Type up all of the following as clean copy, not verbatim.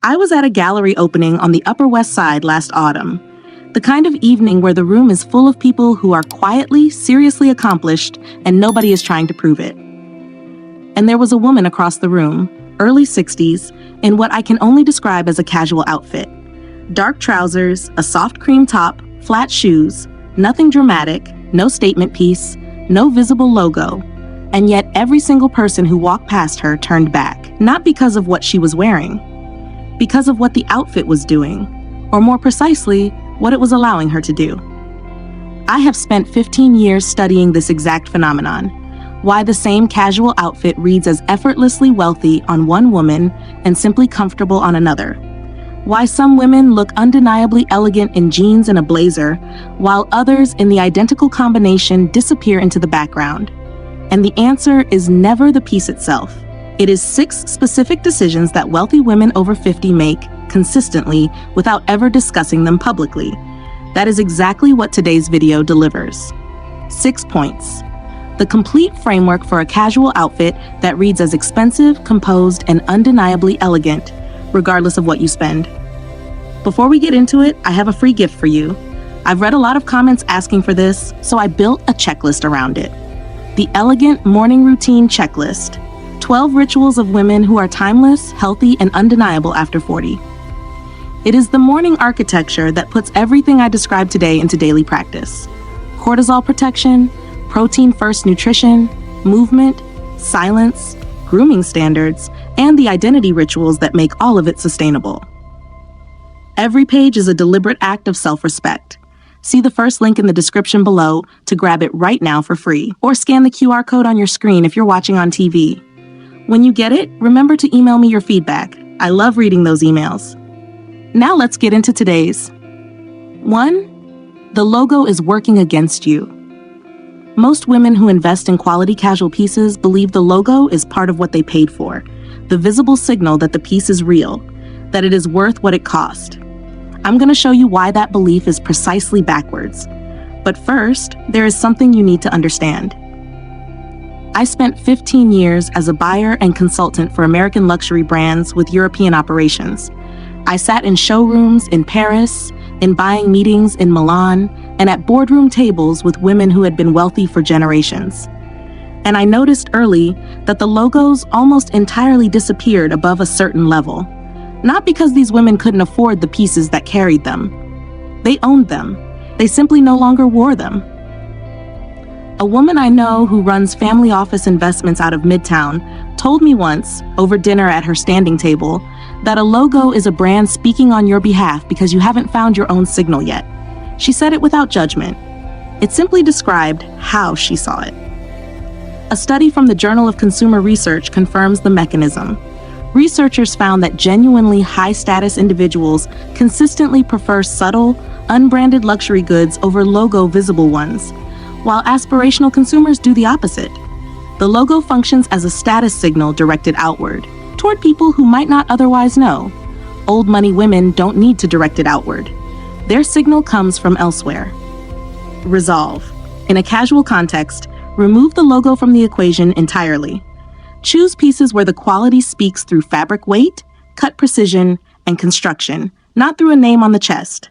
I was at a gallery opening on the Upper West Side last autumn, the kind of evening where the room is full of people who are quietly, seriously accomplished, and nobody is trying to prove it. And there was a woman across the room, early 60s, in what I can only describe as a casual outfit. Dark trousers, a soft cream top, flat shoes, nothing dramatic, no statement piece, no visible logo, and yet every single person who walked past her turned back, not because of what she was wearing, because of what the outfit was doing, or more precisely, what it was allowing her to do. I have spent 15 years studying this exact phenomenon, why the same casual outfit reads as effortlessly wealthy on one woman and simply comfortable on another. Why some women look undeniably elegant in jeans and a blazer, while others in the identical combination disappear into the background. And the answer is never the piece itself. It is 6 specific decisions that wealthy women over 50 make consistently without ever discussing them publicly. That is exactly what today's video delivers. 6 points. The complete framework for a casual outfit that reads as expensive, composed, and undeniably elegant, regardless of what you spend. Before we get into it, I have a free gift for you. I've read a lot of comments asking for this, so I built a checklist around it. The Elegant Morning Routine Checklist. 12 rituals of women who are timeless, healthy, and undeniable after 40. It is the morning architecture that puts everything I described today into daily practice. Cortisol protection, protein-first nutrition, movement, silence, grooming standards, and the identity rituals that make all of it sustainable. Every page is a deliberate act of self-respect. See the first link in the description below to grab it right now for free, or scan the QR code on your screen if you're watching on TV. When you get it, remember to email me your feedback. I love reading those emails. Now let's get into today's. 1. The logo is working against you. Most women who invest in quality casual pieces believe the logo is part of what they paid for, the visible signal that the piece is real, that it is worth what it cost. I'm going to show you why that belief is precisely backwards. But first, there is something you need to understand. I spent 15 years as a buyer and consultant for American luxury brands with European operations. I sat in showrooms in Paris, in buying meetings in Milan, and at boardroom tables with women who had been wealthy for generations. And I noticed early that the logos almost entirely disappeared above a certain level. Not because these women couldn't afford the pieces that carried them. They owned them. They simply no longer wore them. A woman I know who runs family office investments out of Midtown told me once, over dinner at her standing table, that a logo is a brand speaking on your behalf because you haven't found your own signal yet. She said it without judgment. It simply described how she saw it. A study from the Journal of Consumer Research confirms the mechanism. Researchers found that genuinely high-status individuals consistently prefer subtle, unbranded luxury goods over logo-visible ones, while aspirational consumers do the opposite. The logo functions as a status signal directed outward, toward people who might not otherwise know. Old money women don't need to direct it outward. Their signal comes from elsewhere. Resolve. In a casual context, remove the logo from the equation entirely. Choose pieces where the quality speaks through fabric weight, cut precision, and construction, not through a name on the chest.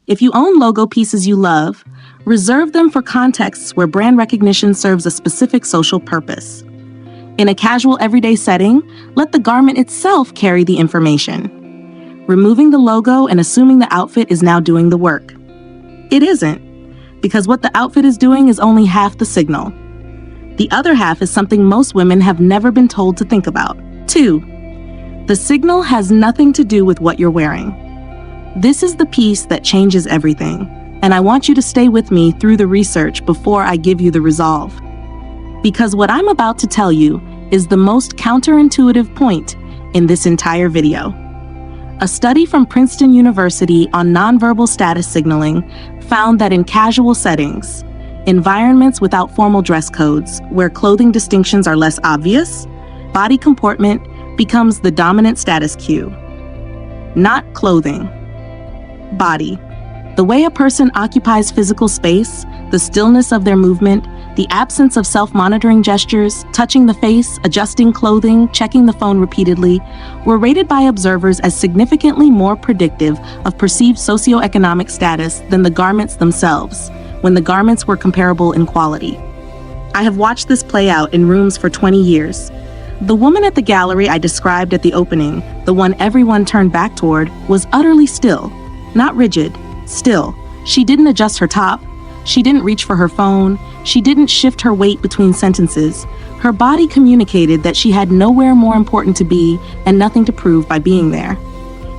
If you own logo pieces you love, reserve them for contexts where brand recognition serves a specific social purpose. In a casual everyday setting, let the garment itself carry the information. Removing the logo and assuming the outfit is now doing the work. It isn't, because what the outfit is doing is only half the signal. The other half is something most women have never been told to think about. 2. The signal has nothing to do with what you're wearing. This is the piece that changes everything, and I want you to stay with me through the research before I give you the resolve. Because what I'm about to tell you is the most counterintuitive point in this entire video. A study from Princeton University on nonverbal status signaling found that in casual settings, environments without formal dress codes, where clothing distinctions are less obvious, body comportment becomes the dominant status cue. Not clothing. Body. The way a person occupies physical space, the stillness of their movement, The absence of self-monitoring gestures, touching the face, adjusting clothing, checking the phone repeatedly, were rated by observers as significantly more predictive of perceived socioeconomic status than the garments themselves, when the garments were comparable in quality. I have watched this play out in rooms for 20 years. The woman at the gallery I described at the opening, the one everyone turned back toward, was utterly still. Not rigid, still. She didn't adjust her top. She didn't reach for her phone. She didn't shift her weight between sentences. Her body communicated that she had nowhere more important to be and nothing to prove by being there.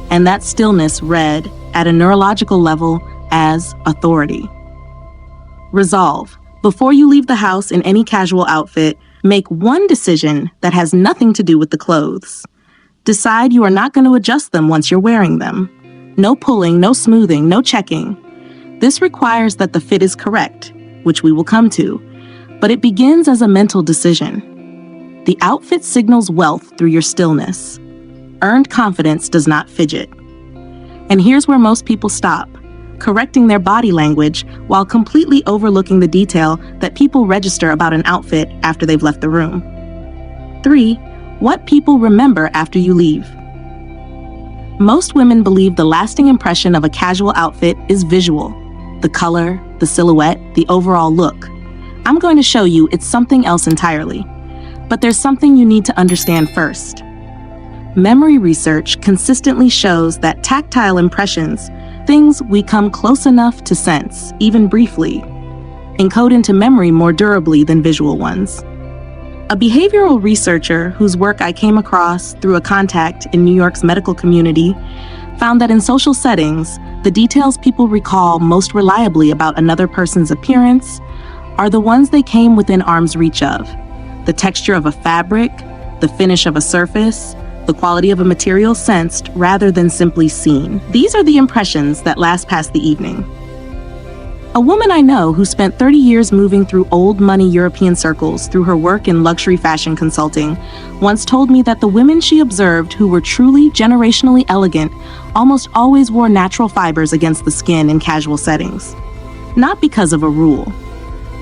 And that stillness read, at a neurological level, as authority. Resolve. Before you leave the house in any casual outfit, make one decision that has nothing to do with the clothes. Decide you are not going to adjust them once you're wearing them. No pulling, no smoothing, no checking. This requires that the fit is correct, which we will come to, but it begins as a mental decision. The outfit signals wealth through your stillness. Earned confidence does not fidget. And here's where most people stop, correcting their body language while completely overlooking the detail that people register about an outfit after they've left the room. 3. What people remember after you leave. Most women believe the lasting impression of a casual outfit is visual. The color, the silhouette, the overall look. I'm going to show you it's something else entirely. But there's something you need to understand first. Memory research consistently shows that tactile impressions, things we come close enough to sense, even briefly, encode into memory more durably than visual ones. A behavioral researcher whose work I came across through a contact in New York's medical community found that in social settings, the details people recall most reliably about another person's appearance are the ones they came within arm's reach of. The texture of a fabric, the finish of a surface, the quality of a material sensed rather than simply seen. These are the impressions that last past the evening. A woman I know who spent 30 years moving through old money European circles through her work in luxury fashion consulting once told me that the women she observed who were truly generationally elegant almost always wore natural fibers against the skin in casual settings. Not because of a rule.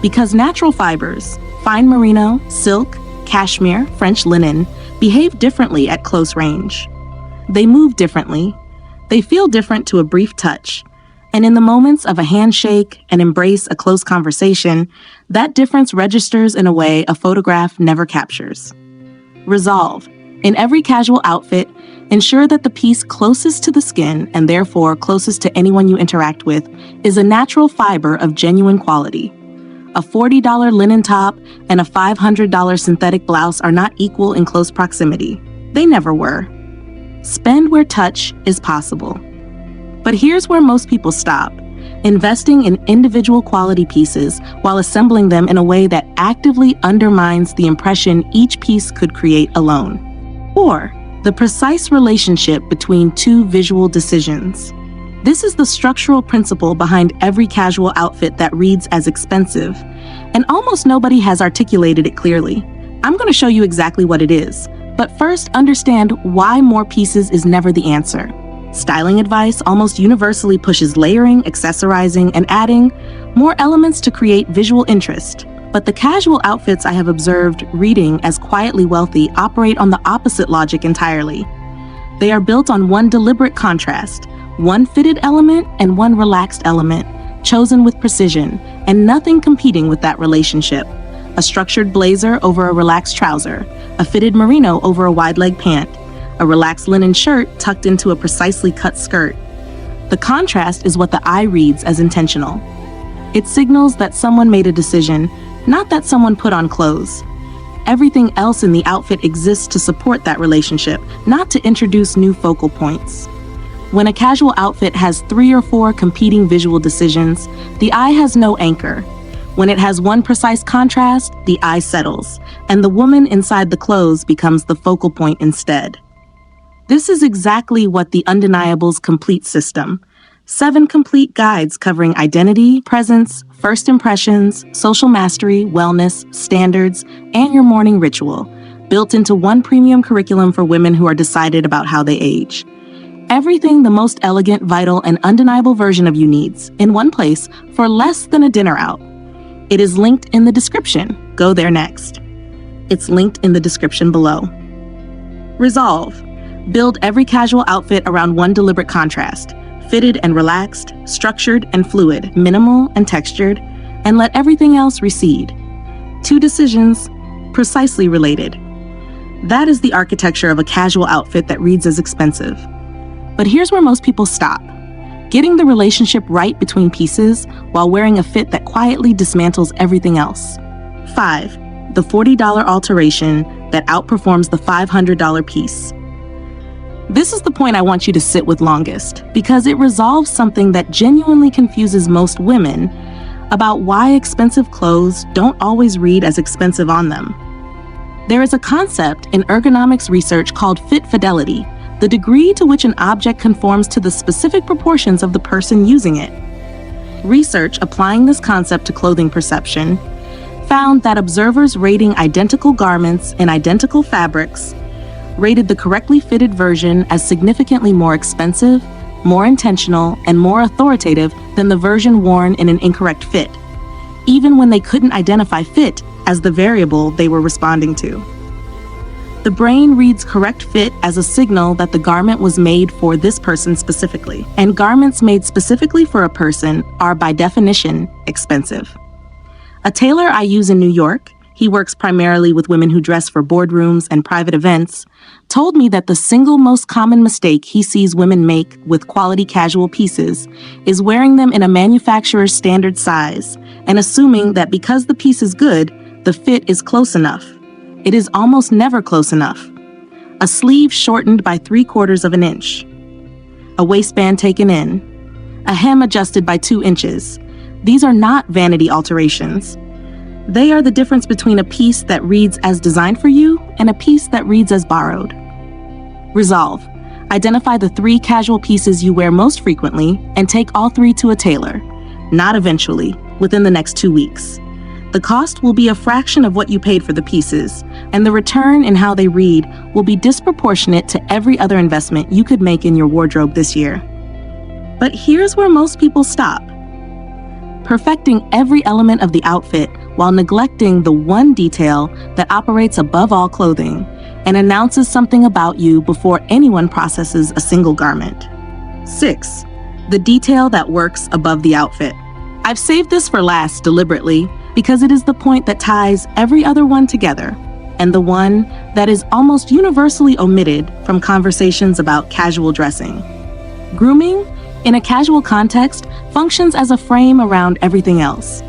Because natural fibers, fine merino, silk, cashmere, French linen, behave differently at close range. They move differently. They feel different to a brief touch. And in the moments of a handshake, an embrace, a close conversation, that difference registers in a way a photograph never captures. Resolve. In every casual outfit, ensure that the piece closest to the skin, and therefore closest to anyone you interact with, is a natural fiber of genuine quality. A $40 linen top and a $500 synthetic blouse are not equal in close proximity. They never were. Spend where touch is possible. But here's where most people stop, investing in individual quality pieces while assembling them in a way that actively undermines the impression each piece could create alone. Or the precise relationship between two visual decisions. This is the structural principle behind every casual outfit that reads as expensive, and almost nobody has articulated it clearly. I'm going to show you exactly what it is, but first understand why more pieces is never the answer. Styling advice almost universally pushes layering, accessorizing, and adding more elements to create visual interest. But the casual outfits I have observed reading as quietly wealthy operate on the opposite logic entirely. They are built on one deliberate contrast, one fitted element and one relaxed element, chosen with precision, and nothing competing with that relationship. A structured blazer over a relaxed trouser, a fitted merino over a wide-leg pant, a relaxed linen shirt tucked into a precisely cut skirt. The contrast is what the eye reads as intentional. It signals that someone made a decision, not that someone put on clothes. Everything else in the outfit exists to support that relationship, not to introduce new focal points. When a casual outfit has 3 or 4 competing visual decisions, the eye has no anchor. When it has one precise contrast, the eye settles, and the woman inside the clothes becomes the focal point instead. This is exactly what the Undeniable's complete system. 7 complete guides covering identity, presence, first impressions, social mastery, wellness, standards, and your morning ritual, built into one premium curriculum for women who are decided about how they age. Everything the most elegant, vital, and undeniable version of you needs, in one place, for less than a dinner out. It is linked in the description. Go there next. It's linked in the description below. Resolve. Build every casual outfit around one deliberate contrast. Fitted and relaxed, structured and fluid, minimal and textured, and let everything else recede. 2 decisions, precisely related. That is the architecture of a casual outfit that reads as expensive. But here's where most people stop. Getting the relationship right between pieces while wearing a fit that quietly dismantles everything else. 5. The $40 alteration that outperforms the $500 piece. This is the point I want you to sit with longest, because it resolves something that genuinely confuses most women about why expensive clothes don't always read as expensive on them. There is a concept in ergonomics research called fit fidelity, the degree to which an object conforms to the specific proportions of the person using it. Research applying this concept to clothing perception found that observers rating identical garments in identical fabrics rated the correctly fitted version as significantly more expensive, more intentional, and more authoritative than the version worn in an incorrect fit, even when they couldn't identify fit as the variable they were responding to. The brain reads correct fit as a signal that the garment was made for this person specifically, and garments made specifically for a person are by definition expensive. A tailor I use in New York, he works primarily with women who dress for boardrooms and private events, told me that the single most common mistake he sees women make with quality casual pieces is wearing them in a manufacturer's standard size and assuming that because the piece is good, the fit is close enough. It is almost never close enough. A sleeve shortened by 3/4 of an inch. A waistband taken in. A hem adjusted by 2 inches. These are not vanity alterations. They are the difference between a piece that reads as designed for you and a piece that reads as borrowed. Resolve. Identify the 3 casual pieces you wear most frequently and take all 3 to a tailor, not eventually, within the next 2 weeks. The cost will be a fraction of what you paid for the pieces, and the return in how they read will be disproportionate to every other investment you could make in your wardrobe this year. But here's where most people stop. Perfecting every element of the outfit while neglecting the one detail that operates above all clothing and announces something about you before anyone processes a single garment. 6. The detail that works above the outfit. I've saved this for last deliberately because it is the point that ties every other one together, and the one that is almost universally omitted from conversations about casual dressing. Grooming, in a casual context, functions as a frame around everything else.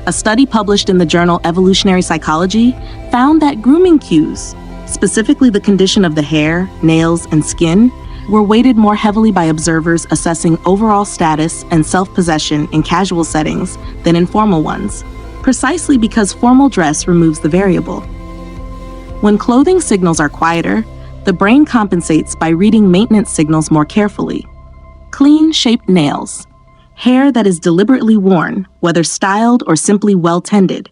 A study published in the journal Evolutionary Psychology found that grooming cues, specifically the condition of the hair, nails, and skin, were weighted more heavily by observers assessing overall status and self-possession in casual settings than in formal ones, precisely because formal dress removes the variable. When clothing signals are quieter, the brain compensates by reading maintenance signals more carefully. Clean, shaped nails. Hair that is deliberately worn, whether styled or simply well-tended.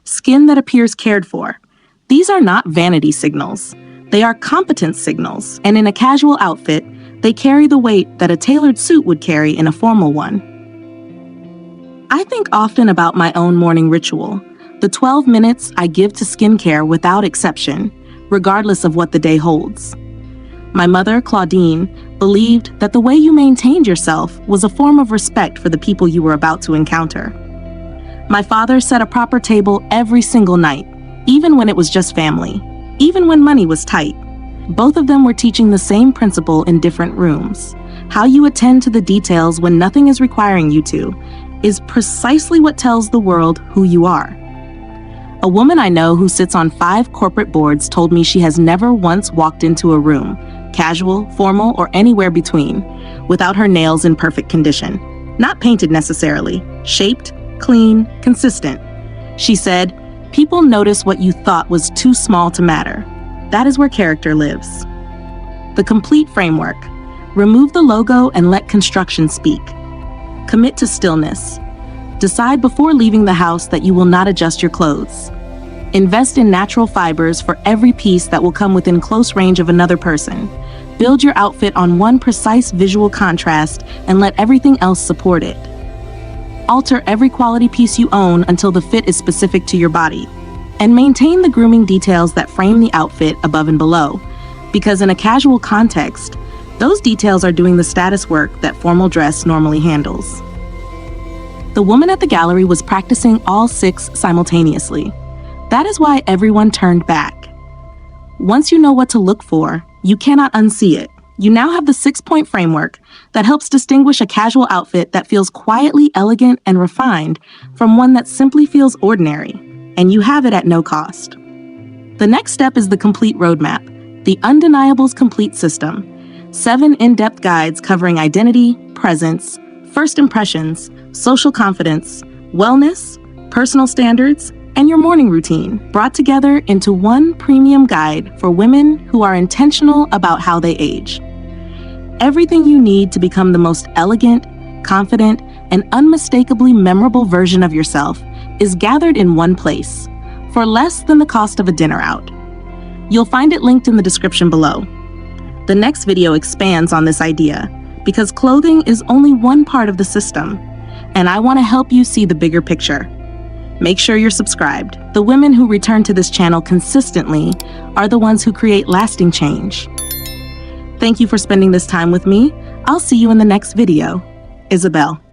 Skin that appears cared for. These are not vanity signals. They are competence signals, and in a casual outfit, they carry the weight that a tailored suit would carry in a formal one. I think often about my own morning ritual, the 12 minutes I give to skincare without exception, regardless of what the day holds. My mother, Claudine, believed that the way you maintained yourself was a form of respect for the people you were about to encounter. My father set a proper table every single night, even when it was just family, even when money was tight. Both of them were teaching the same principle in different rooms. How you attend to the details when nothing is requiring you to is precisely what tells the world who you are. A woman I know who sits on 5 corporate boards told me she has never once walked into a room, casual, formal, or anywhere between, without her nails in perfect condition. Not painted necessarily, shaped, clean, consistent. She said, "People notice what you thought was too small to matter. That is where character lives." The complete framework. Remove the logo and let construction speak. Commit to stillness. Decide before leaving the house that you will not adjust your clothes. Invest in natural fibers for every piece that will come within close range of another person. Build your outfit on one precise visual contrast and let everything else support it. Alter every quality piece you own until the fit is specific to your body. And maintain the grooming details that frame the outfit above and below, because in a casual context, those details are doing the status work that formal dress normally handles. The woman at the gallery was practicing all 6 simultaneously. That is why everyone turned back. Once you know what to look for, you cannot unsee it. You now have the 6-point framework that helps distinguish a casual outfit that feels quietly elegant and refined from one that simply feels ordinary, and you have it at no cost. The next step is the complete roadmap, the Undeniable's complete system. 7 in-depth guides covering identity, presence, first impressions, social confidence, wellness, personal standards, and your morning routine, brought together into one premium guide for women who are intentional about how they age. Everything you need to become the most elegant, confident, and unmistakably memorable version of yourself is gathered in one place, for less than the cost of a dinner out. You'll find it linked in the description below. The next video expands on this idea, because clothing is only one part of the system, and I want to help you see the bigger picture. Make sure you're subscribed. The women who return to this channel consistently are the ones who create lasting change. Thank you for spending this time with me. I'll see you in the next video. Isabel.